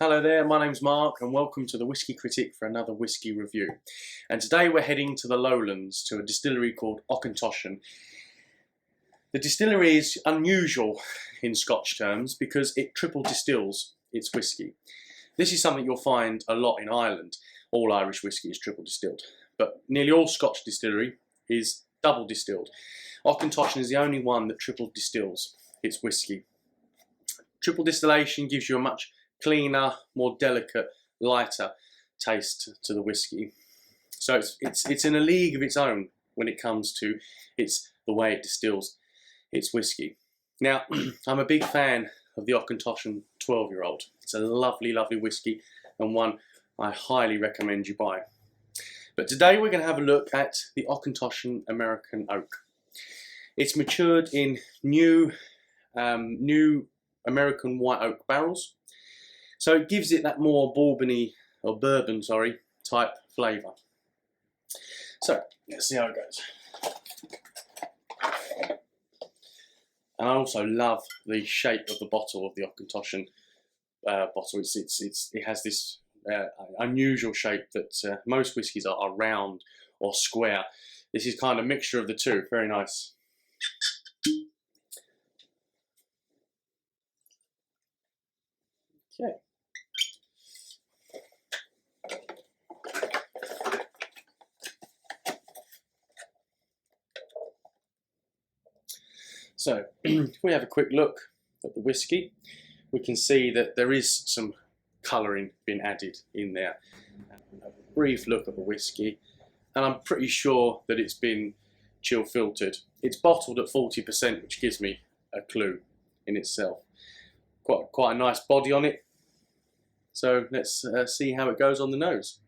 Hello there, my name's Mark and welcome to the Whisky Critic for another whisky review. And today we're heading to the lowlands to a distillery called Auchentoshan. The distillery is unusual in Scotch terms because it triple distills its whisky. This is something you'll find a lot in Ireland. All Irish whisky is triple distilled, but nearly all Scotch distillery is double distilled. Auchentoshan is the only one that triple distills its whisky. Triple distillation gives you a much cleaner, more delicate, lighter taste to the whisky. So it's in a league of its own when it comes to the way it distills its whisky. Now, I'm a big fan of the Auchentoshan 12-year-old. It's a lovely, lovely whisky and one I highly recommend you buy. But today we're going to have a look at the Auchentoshan American Oak. It's matured in new American white oak barrels. So it gives it that more bourbon type flavour. So let's see how it goes. And I also love the shape of the bottle of the Auchentoshan bottle. It has this unusual shape that most whiskies are round or square. This is kind of a mixture of the two. Very nice. Okay. So, if we have a quick look at the whisky, we can see that there is some colouring being added in there. A brief look at the whisky, and I'm pretty sure that it's been chill filtered. It's bottled at 40%, which gives me a clue in itself. Quite a nice body on it. So let's see how it goes on the nose.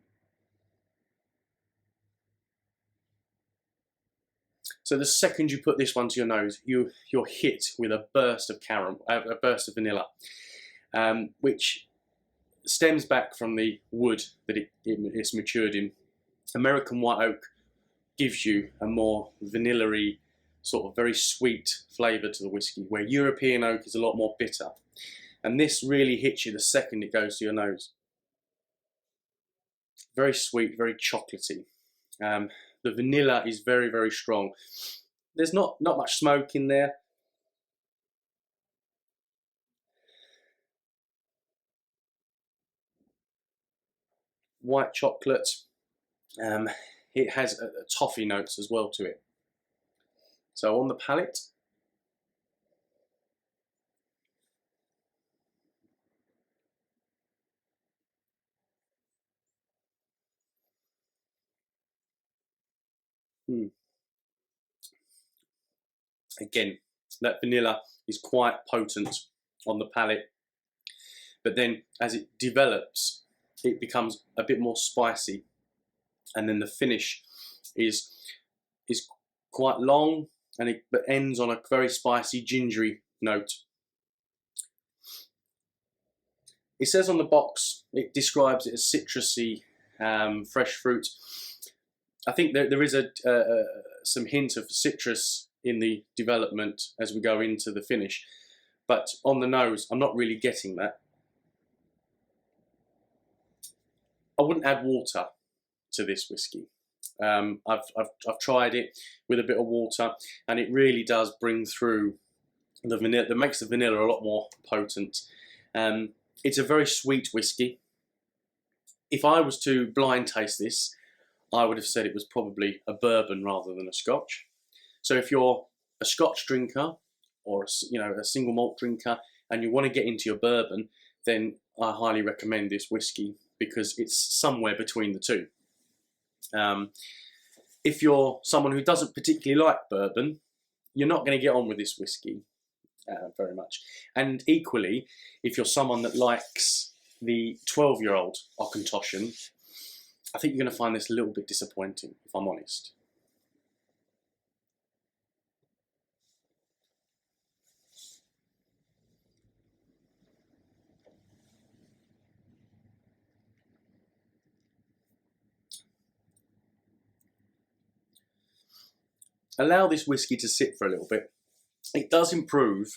So the second you put this one to your nose, you're hit with a burst of a burst of vanilla, which stems back from the wood that it's matured in. American white oak gives you a more vanilla-y, sort of very sweet flavour to the whisky, where European oak is a lot more bitter. And this really hits you the second it goes to your nose. Very sweet, very chocolatey. The vanilla is very, very strong. There's not much smoke in there. White chocolate. It has a toffee notes as well to it. So on the palate, again, that vanilla is quite potent on the palate, but then as it develops, it becomes a bit more spicy, and then the finish is quite long, and but ends on a very spicy, gingery note. It says on the box, it describes it as citrusy, fresh fruit. I think there is some hint of citrus in the development as we go into the finish, but on the nose, I'm not really getting that. I wouldn't add water to this whisky. I've tried it with a bit of water, and it really does bring through the vanilla. That makes the vanilla a lot more potent. It's a very sweet whisky. If I was to blind taste this, I would have said it was probably a bourbon rather than a Scotch. So if you're a Scotch drinker or a single malt drinker and you want to get into your bourbon, then I highly recommend this whisky because it's somewhere between the two. If you're someone who doesn't particularly like bourbon, you're not going to get on with this whisky very much. And equally, if you're someone that likes the 12-year-old Auchentoshan, I think you're going to find this a little bit disappointing, if I'm honest. Allow this whisky to sit for a little bit. It does improve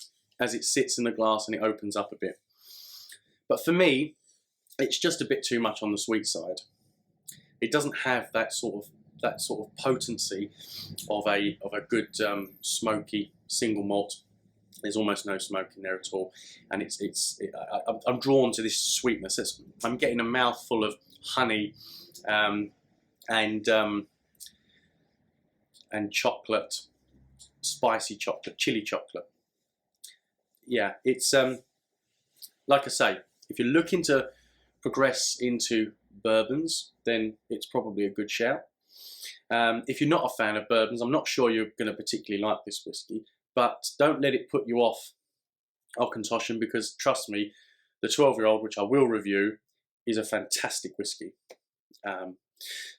as it sits in the glass and it opens up a bit. But for me, it's just a bit too much on the sweet side. It doesn't have that sort of potency of a good smoky single malt. There's almost no smoke in there at all, and I'm drawn to this sweetness. I'm getting a mouthful of honey and chocolate, spicy chocolate, chili chocolate. Yeah, it's like I say, if you're looking to progress into bourbons, then it's probably a good shout. If you're not a fan of bourbons, I'm not sure you're going to particularly like this whiskey, but don't let it put you off Auchentoshan, because trust me, the 12-year-old, which I will review, is a fantastic whiskey.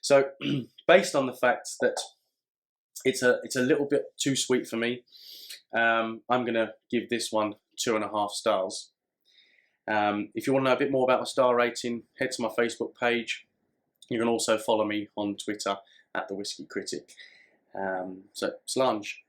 So based on the fact that it's a little bit too sweet for me, I'm going to give this one 2.5 stars. If you want to know a bit more about my star rating, head to my Facebook page. You can also follow me on Twitter at the Whisky Critic. So, Slange.